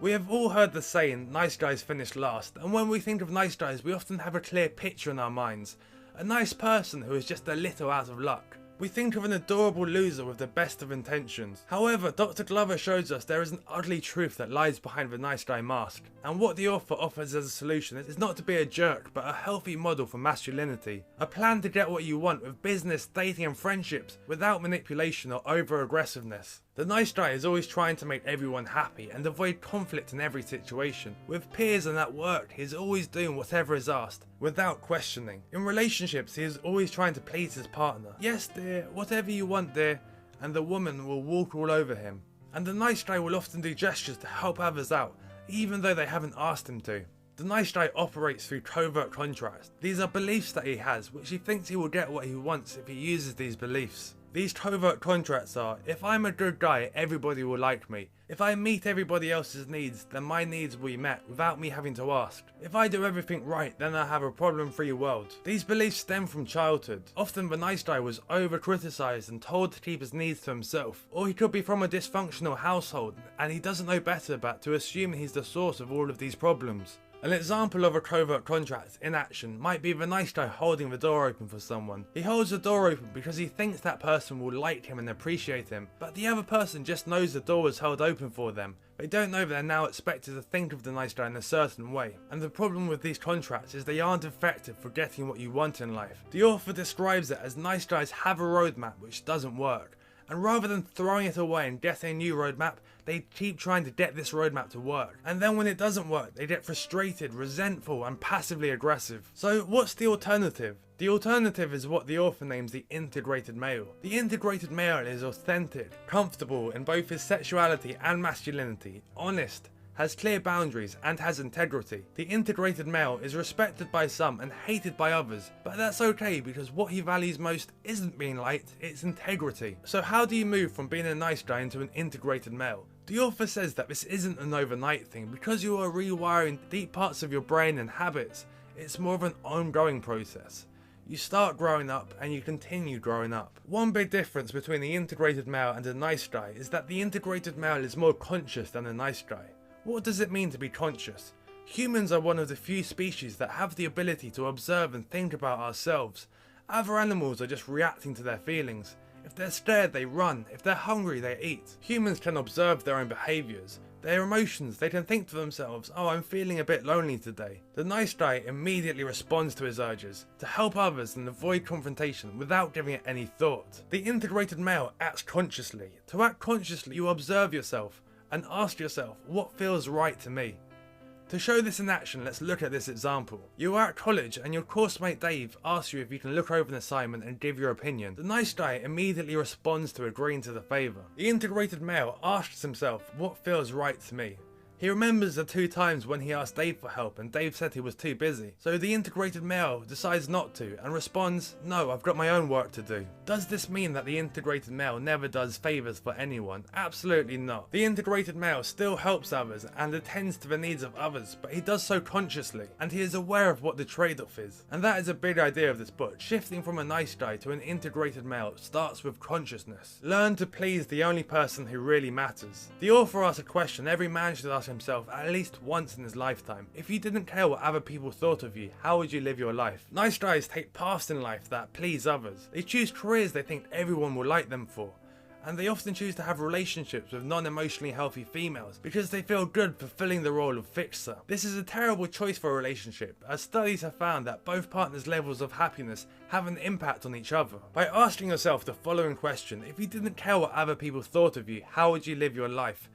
We have all heard the saying, nice guys finish last, and when we think of nice guys we often have a clear picture in our minds. A nice person who is just a little out of luck. We think of an adorable loser with the best of intentions. However, Dr. Glover shows us there is an ugly truth that lies behind the nice guy mask. And what the author offers as a solution is not to be a jerk, but a healthy model for masculinity. A plan to get what you want with business, dating and friendships, without manipulation or over-aggressiveness. The nice guy is always trying to make everyone happy and avoid conflict in every situation. With peers and at work, he is always doing whatever is asked, without questioning. In relationships, he is always trying to please his partner. Yes dear, whatever you want dear, and the woman will walk all over him. And the nice guy will often do gestures to help others out, even though they haven't asked him to. The nice guy operates through covert contracts. These are beliefs that he has, which he thinks he will get what he wants if he uses these beliefs. These covert contracts are, if I'm a good guy, everybody will like me. If I meet everybody else's needs, then my needs will be met without me having to ask. If I do everything right, then I have a problem-free world. These beliefs stem from childhood. Often the nice guy was over-criticized and told to keep his needs to himself. Or he could be from a dysfunctional household, and he doesn't know better but to assume he's the source of all of these problems. An example of a covert contract in action might be the nice guy holding the door open for someone. He holds the door open because he thinks that person will like him and appreciate him, but the other person just knows the door was held open for them. They don't know they're now expected to think of the nice guy in a certain way. And the problem with these contracts is they aren't effective for getting what you want in life. The author describes it as nice guys have a roadmap which doesn't work. And rather than throwing it away and getting a new roadmap, they keep trying to get this roadmap to work. And then when it doesn't work, they get frustrated, resentful and passively aggressive. So what's the alternative? The alternative is what the author names the integrated male. The integrated male is authentic, comfortable in both his sexuality and masculinity, honest, has clear boundaries and has integrity. The integrated male is respected by some and hated by others, but that's okay because what he values most isn't being liked, it's integrity. So how do you move from being a nice guy into an integrated male? The author says that this isn't an overnight thing because you are rewiring deep parts of your brain and habits. It's more of an ongoing process. You start growing up and you continue growing up. One big difference between the integrated male and a nice guy is that the integrated male is more conscious than a nice guy. What does it mean to be conscious? Humans are one of the few species that have the ability to observe and think about ourselves. Other animals are just reacting to their feelings. If they're scared, they run. If they're hungry, they eat. Humans can observe their own behaviours, their emotions. They can think to themselves, oh, I'm feeling a bit lonely today. The nice guy immediately responds to his urges to help others and avoid confrontation without giving it any thought. The integrated male acts consciously. To act consciously, you observe yourself and ask yourself, what feels right to me? To show this in action, let's look at this example. You are at college and your coursemate Dave asks you if you can look over an assignment and give your opinion. The nice guy immediately responds to agreeing to the favour. The integrated male asks himself, what feels right to me? He remembers the 2 times when he asked Dave for help and Dave said he was too busy. So the integrated male decides not to and responds, no, I've got my own work to do. Does this mean that the integrated male never does favours for anyone? Absolutely not. The integrated male still helps others and attends to the needs of others, but he does so consciously and he is aware of what the trade-off is. And that is a big idea of this book. Shifting from a nice guy to an integrated male starts with consciousness. Learn to please the only person who really matters. The author asks a question every man should ask himself at least once in his lifetime. If you didn't care what other people thought of you, how would you live your life? Nice guys take paths in life that please others. They choose careers they think everyone will like them for. And they often choose to have relationships with non-emotionally healthy females because they feel good fulfilling the role of fixer. This is a terrible choice for a relationship, as studies have found that both partners' levels of happiness have an impact on each other. By asking yourself the following question, if you didn't care what other people thought of you, how would you live your life?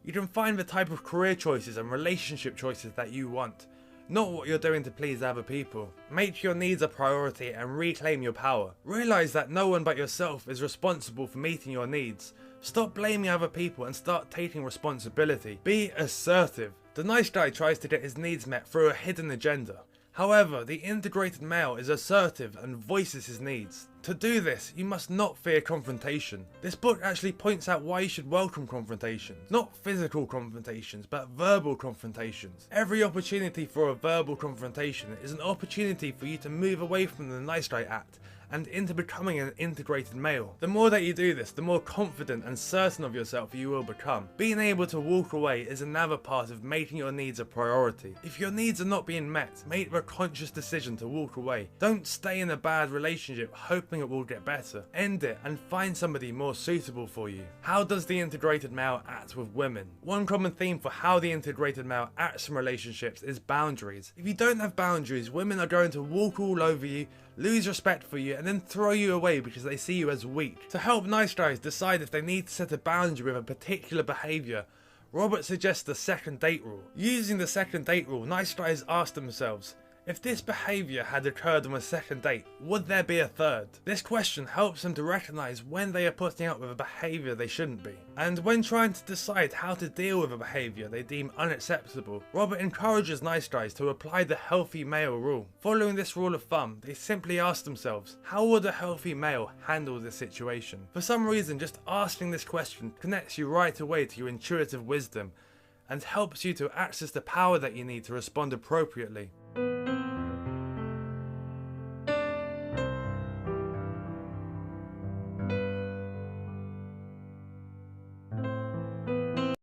You can find the type of career choices and relationship choices that you want, not what you're doing to please other people. Make your needs a priority and reclaim your power. Realize that no one but yourself is responsible for meeting your needs. Stop blaming other people and start taking responsibility. Be assertive. The nice guy tries to get his needs met through a hidden agenda. However, the integrated male is assertive and voices his needs. To do this, you must not fear confrontation. This book actually points out why you should welcome confrontations. Not physical confrontations, but verbal confrontations. Every opportunity for a verbal confrontation is an opportunity for you to move away from the nice guy act and into becoming an integrated male. The more that you do this, the more confident and certain of yourself you will become. Being able to walk away is another part of making your needs a priority. If your needs are not being met, make a conscious decision to walk away. Don't stay in a bad relationship hoping it will get better. End it and find somebody more suitable for you. How does the integrated male act with women? One common theme for how the integrated male acts in relationships is boundaries. If you don't have boundaries, women are going to walk all over you, lose respect for you, and then throw you away because they see you as weak. To help nice guys decide if they need to set a boundary with a particular behaviour, Robert suggests the second date rule. Using the second date rule, nice guys ask themselves, if this behaviour had occurred on a second date, would there be a third? This question helps them to recognise when they are putting up with a behaviour they shouldn't be. And when trying to decide how to deal with a behaviour they deem unacceptable, Robert encourages nice guys to apply the healthy male rule. Following this rule of thumb, they simply ask themselves, how would a healthy male handle this situation? For some reason, just asking this question connects you right away to your intuitive wisdom and helps you to access the power that you need to respond appropriately.